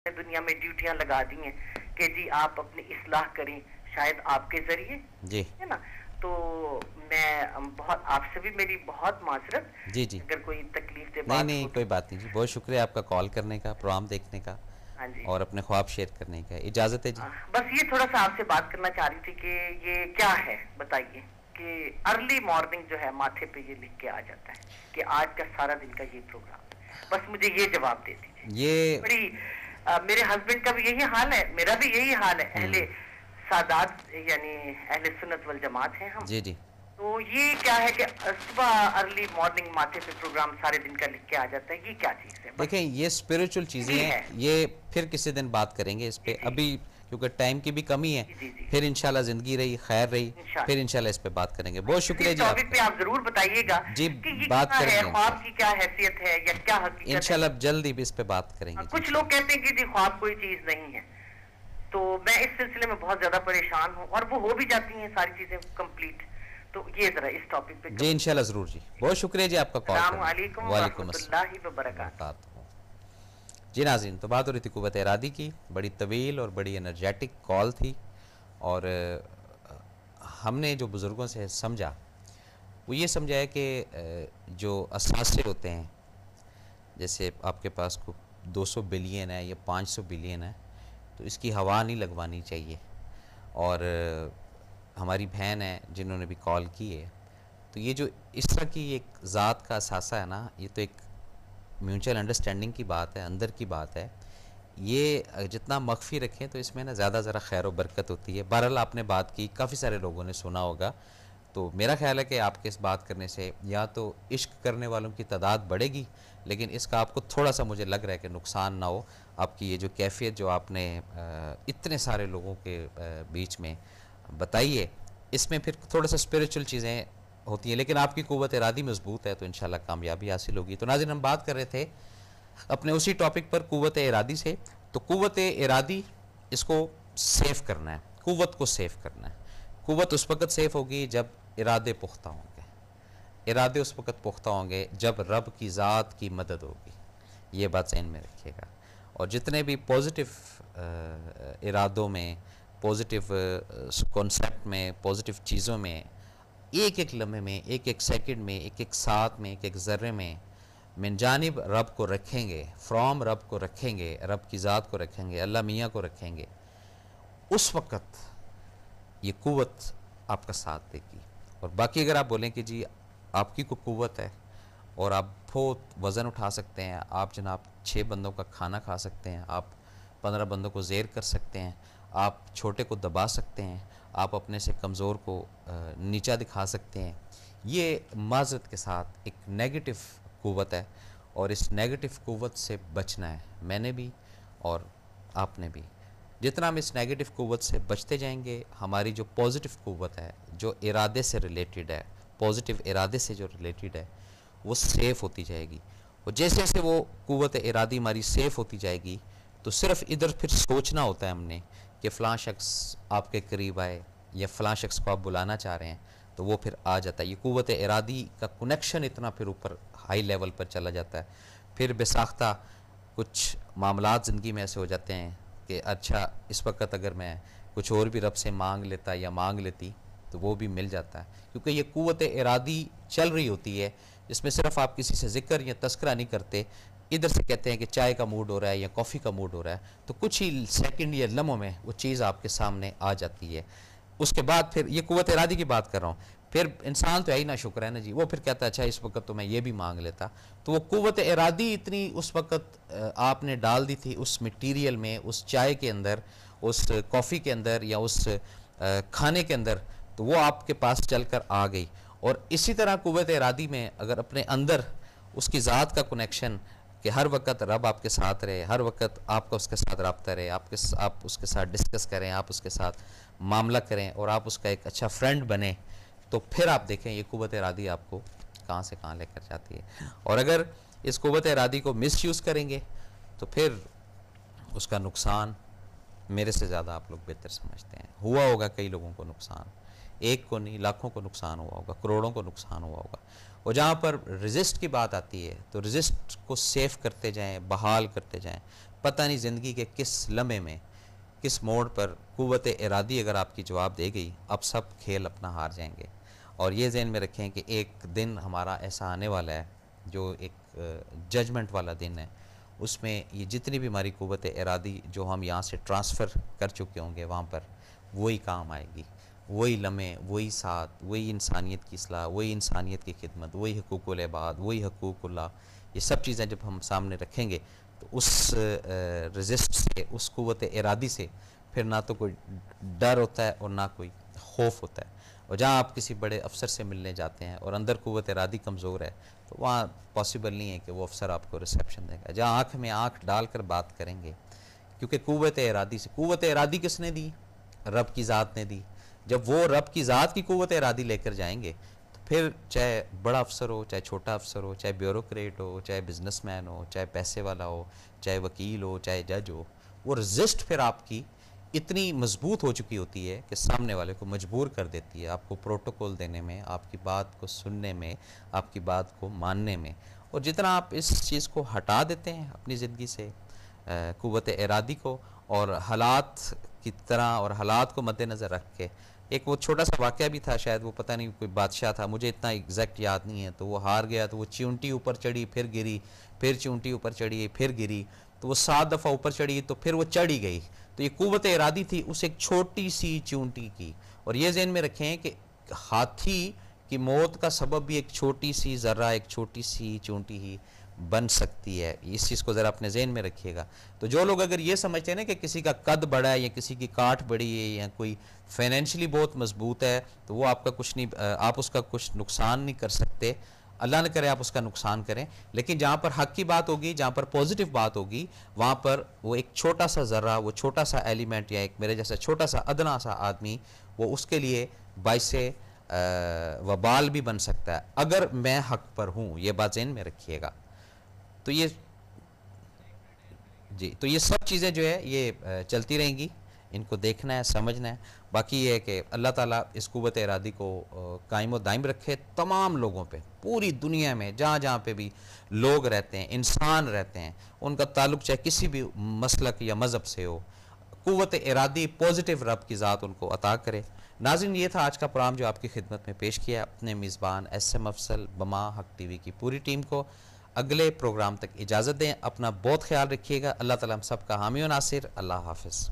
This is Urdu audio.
دنیا میں ڈیوٹیاں لگا دی ہیں کہ جی آپ اپنی اصلاح کریں شاید آپ کے ذریعے جی ہے نا. تو میں بہت آپ سے بھی میری بہت معذرت جی جی اگر کوئی تکلیف دہ نہیں بات نہیں ہو تو. کوئی بات نہیں جی، بہت شکریہ آپ کا کال کرنے کا، پروگرام دیکھنے کا ہاں جی. اور اپنے خواب شیئر کرنے کا. اجازت ہے جی. بس یہ تھوڑا سا آپ سے بات کرنا چاہ رہی تھی کہ یہ کیا ہے بتائیے کہ ارلی مارننگ جو ہے ماتھے پہ یہ لکھ کے آ جاتا ہے کہ آج کا سارا دن کا یہ پروگرام. بس مجھے یہ جواب دے دیجیے. یہ بڑی میرے ہسبینڈ کا بھی یہی حال ہے، میرا بھی یہی حال ہے. اہل سادات یعنی اہل سنت والجماعت ہیں ہم. جی جی تو یہ کیا ہے کہ صبح ارلی مارننگ ماتھے پہ پروگرام سارے دن کا لکھ کے آ جاتا ہے، یہ کیا چیز ہے؟ دیکھیں یہ اسپریچول چیزیں یہی ہیں، ہے. یہ پھر کسی دن بات کریں گے اس جی پہ، جی ابھی کیونکہ ٹائم کی بھی کمی ہے. جی جی جی پھر انشاءاللہ زندگی رہی خیر رہی پھر انشاءاللہ. انشاءاللہ اس پہ بات کریں گے. بہت شکریہ اس جی آپ ٹاپک کا. پہ آپ ضرور بتائیے گا جی کہ یہ بات کیا کریں ہے، گے خواب انشاءاللہ کی کیا حیثیت ہے یا کیا حقیقت ہے. انشاءاللہ جلدی بھی اس پہ بات کریں گے جی کچھ لوگ انشاءاللہ. کہتے ہیں کہ جی خواب کوئی چیز نہیں ہے، تو میں اس سلسلے میں بہت زیادہ پریشان ہوں اور وہ ہو بھی جاتی ہیں ساری چیزیں کمپلیٹ. تو یہ ذرا اس ٹاپک پہ جی انشاءاللہ ضرور جی. بہت شکریہ جی آپ کا کال السلام کرنے کا. علیکم وعلیکم ورحمۃ اللہ السلام وبرکاتہ. وبرکاتہ. جی ناظرین، تو بات ہو رہی تھی قوت ارادی کی، بڑی طویل اور بڑی انرجیٹک کال تھی. اور ہم نے جو بزرگوں سے سمجھا وہ یہ سمجھا ہے کہ جو اثاثے ہوتے ہیں، جیسے آپ کے پاس کو 200 بلین ہے یا 500 بلین ہے تو اس کی ہوا نہیں لگوانی چاہیے. اور ہماری بہن ہے جنہوں نے بھی کال کی ہے، تو یہ جو اس طرح کی ایک ذات کا اثاثہ ہے نا، یہ تو ایک میوچل انڈرسٹینڈنگ کی بات ہے، اندر کی بات ہے. یہ جتنا مخفی رکھیں تو اس میں نا زیادہ ذرا خیر و برکت ہوتی ہے. بہرحال آپ نے بات کی، کافی سارے لوگوں نے سنا ہوگا. تو میرا خیال ہے کہ آپ کے اس بات کرنے سے یا تو عشق کرنے والوں کی تعداد بڑھے گی، لیکن اس کا آپ کو تھوڑا سا مجھے لگ رہا ہے کہ نقصان نہ ہو. آپ کی یہ جو کیفیت جو آپ نے اتنے سارے لوگوں کے بیچ میں بتائی ہے، اس میں پھر تھوڑا سا اسپریچول چیزیں ہوتی ہیں، لیکن آپ کی قوت ارادی مضبوط ہے تو انشاءاللہ کامیابی حاصل ہوگی. تو ناظرین، ہم بات کر رہے تھے اپنے اسی ٹاپک پر، قوت ارادی سے. تو قوت ارادی، اس کو سیف کرنا ہے، قوت کو سیف کرنا ہے. قوت اس وقت سیف ہوگی جب ارادے پختہ ہوں گے. ارادے اس وقت پختہ ہوں گے جب رب کی ذات کی مدد ہوگی. یہ بات ذہن میں رکھیے گا. اور جتنے بھی پازیٹیو ارادوں میں، پازیٹیو کانسیپٹ میں، پازیٹیو چیزوں میں، ایک ایک لمحے میں، ایک ایک سیکنڈ میں، ایک ایک ساتھ میں، ایک ایک ذرے میں من جانب رب کو رکھیں گے، فرام رب کو رکھیں گے، رب کی ذات کو رکھیں گے، اللہ میاں کو رکھیں گے، اس وقت یہ قوت آپ کا ساتھ دے گی. اور باقی اگر آپ بولیں کہ جی آپ کی کوئی قوت ہے اور آپ بہت وزن اٹھا سکتے ہیں، آپ جناب 6 بندوں کا کھانا کھا سکتے ہیں، آپ 15 بندوں کو زیر کر سکتے ہیں، آپ چھوٹے کو دبا سکتے ہیں، آپ اپنے سے کمزور کو نیچا دکھا سکتے ہیں، یہ معذرت کے ساتھ ایک نیگیٹو قوت ہے. اور اس نیگیٹو قوت سے بچنا ہے، میں نے بھی اور آپ نے بھی. جتنا ہم اس نیگیٹو قوت سے بچتے جائیں گے، ہماری جو پازیٹیو قوت ہے جو ارادے سے ریلیٹڈ ہے، پازیٹیو ارادے سے جو ریلیٹڈ ہے، وہ سیف ہوتی جائے گی. اور جیسے جیسے وہ قوت ارادی ہماری سیف ہوتی جائے گی تو صرف ادھر پھر سوچنا ہوتا ہے ہم نے کہ فلاں شخص آپ کے قریب آئے یا فلاں شخص کو آپ بلانا چاہ رہے ہیں تو وہ پھر آ جاتا ہے. یہ قوت ارادی کا کنیکشن اتنا پھر اوپر ہائی لیول پر چلا جاتا ہے. پھر بے ساختہ کچھ معاملات زندگی میں ایسے ہو جاتے ہیں کہ اچھا اس وقت اگر میں کچھ اور بھی رب سے مانگ لیتا یا مانگ لیتی تو وہ بھی مل جاتا ہے، کیونکہ یہ قوت ارادی چل رہی ہوتی ہے. اس میں صرف آپ کسی سے ذکر یا تذکرہ نہیں کرتے، ادھر سے کہتے ہیں کہ چائے کا موڈ ہو رہا ہے یا کافی کا موڈ ہو رہا ہے تو کچھ ہی سیکنڈ یا لمحوں میں وہ چیز آپ کے سامنے آ جاتی ہے. اس کے بعد پھر یہ قوت ارادی کی بات کر رہا ہوں، پھر انسان تو ہے ہی نا شکر ہے نا جی، وہ پھر کہتا ہے اچھا اس وقت تو میں یہ بھی مانگ لیتا. تو وہ قوت ارادی اتنی اس وقت آپ نے ڈال دی تھی اس میٹیریل میں، اس چائے کے اندر، اس کافی کے اندر یا اس کھانے کے اندر، تو وہ آپ کے پاس چل کر آ گئی. اور اسی طرح قوت ارادی میں اگر اپنے اندر اس کی ذات کا کنیکشن کہ ہر وقت رب آپ کے ساتھ رہے، ہر وقت آپ کا اس کے ساتھ رابطہ رہے، آپ اس کے ساتھ ڈسکس کریں، آپ اس کے ساتھ معاملہ کریں اور آپ اس کا ایک اچھا فرینڈ بنیں، تو پھر آپ دیکھیں یہ قوت ارادی آپ کو کہاں سے کہاں لے کر جاتی ہے. اور اگر اس قوت ارادی کو مس یوز کریں گے تو پھر اس کا نقصان میرے سے زیادہ آپ لوگ بہتر سمجھتے ہیں. ہوا ہوگا کئی لوگوں کو نقصان، ایک کو نہیں لاکھوں کو نقصان ہوا ہوگا، کروڑوں کو نقصان ہوا ہوگا. اور جہاں پر رزسٹ کی بات آتی ہے تو رزسٹ کو سیف کرتے جائیں، بحال کرتے جائیں. پتہ نہیں زندگی کے کس لمحے میں، کس موڑ پر قوت ارادی اگر آپ کی جواب دے گئی، اب سب کھیل اپنا ہار جائیں گے. اور یہ ذہن میں رکھیں کہ ایک دن ہمارا ایسا آنے والا ہے جو ایک ججمنٹ والا دن ہے. اس میں یہ جتنی بھی ہماری قوت ارادی جو ہم یہاں سے ٹرانسفر کر چکے ہوں گے وہاں پر وہی کام آئے گی. وہی لمحے، وہی ساتھ، وہی انسانیت کی اصلاح، وہی انسانیت کی خدمت، وہی حقوق العباد، وہی حقوق اللہ. یہ سب چیزیں جب ہم سامنے رکھیں گے تو اس رزسٹ سے، اس قوت ارادی سے پھر نہ تو کوئی ڈر ہوتا ہے اور نہ کوئی خوف ہوتا ہے. اور جہاں آپ کسی بڑے افسر سے ملنے جاتے ہیں اور اندر قوت ارادی کمزور ہے تو وہاں پاسبل نہیں ہے کہ وہ افسر آپ کو ریسیپشن دے گا. جہاں آنکھ میں آنکھ ڈال کر بات کریں گے، کیونکہ قوت ارادی سے، قوت ارادی کس نے دی؟ رب کی ذات نے دی. جب وہ رب کی ذات کی قوت ارادی لے کر جائیں گے تو پھر چاہے بڑا افسر ہو، چاہے چھوٹا افسر ہو، چاہے بیوروکریٹ ہو، چاہے بزنس مین ہو، چاہے پیسے والا ہو، چاہے وکیل ہو، چاہے جج ہو، وہ رزسٹ پھر آپ کی اتنی مضبوط ہو چکی ہوتی ہے کہ سامنے والے کو مجبور کر دیتی ہے آپ کو پروٹوکول دینے میں، آپ کی بات کو سننے میں، آپ کی بات کو ماننے میں. اور جتنا آپ اس چیز کو ہٹا دیتے ہیں اپنی زندگی سے، قوت ارادی کو، اور حالات کی طرح اور حالات کو مد نظر رکھ کے، ایک وہ چھوٹا سا واقعہ بھی تھا، شاید وہ پتہ نہیں کوئی بادشاہ تھا، مجھے اتنا ایگزیکٹ یاد نہیں ہے، تو وہ ہار گیا تو وہ چیونٹی اوپر چڑھی پھر گری، پھر چیونٹی اوپر چڑھی پھر گری، تو وہ 7 دفعہ اوپر چڑھی تو پھر وہ چڑھی گئی. تو یہ قوت ارادی تھی اس ایک چھوٹی سی چیونٹی کی. اور یہ ذہن میں رکھیں کہ ہاتھی کی موت کا سبب بھی ایک چھوٹی سی ذرہ، ایک چھوٹی سی چیونٹی ہی بن سکتی ہے. اس چیز کو ذرا اپنے ذہن میں رکھیے گا. تو جو لوگ اگر یہ سمجھتے ہیں نا کہ کسی کا قد بڑا ہے یا کسی کی کاٹھ بڑی ہے یا کوئی فائنینشلی بہت مضبوط ہے تو وہ آپ کا کچھ نہیں، آپ اس کا کچھ نقصان نہیں کر سکتے. اللہ نہ کرے آپ اس کا نقصان کریں. لیکن جہاں پر حق کی بات ہوگی، جہاں پر پوزیٹیو بات ہوگی، وہاں پر وہ ایک چھوٹا سا ذرہ، وہ چھوٹا سا ایلیمنٹ یا ایک میرے جیسا چھوٹا سا ادنا سا آدمی، وہ اس کے لیے باعث وبال بھی بن سکتا ہے اگر میں حق پر ہوں. یہ بات ذہن میں رکھیے گا. تو یہ جی، تو یہ سب چیزیں جو ہے یہ چلتی رہیں گی، ان کو دیکھنا ہے، سمجھنا ہے. باقی یہ ہے کہ اللہ تعالیٰ اس قوت ارادی کو قائم و دائم رکھے تمام لوگوں پہ، پوری دنیا میں جہاں جہاں پہ بھی لوگ رہتے ہیں، انسان رہتے ہیں، ان کا تعلق چاہے کسی بھی مسلک یا مذہب سے ہو، قوت ارادی پازیٹیو رب کی ذات ان کو عطا کرے. ناظرین، یہ تھا آج کا پروگرام جو آپ کی خدمت میں پیش کیا. اپنے میزبان ایس ایم افضل، بما حق ٹی وی کی پوری ٹیم کو اگلے پروگرام تک اجازت دیں. اپنا بہت خیال رکھیے گا. اللہ تعالیٰ ہم سب کا حامی و ناصر. اللہ حافظ.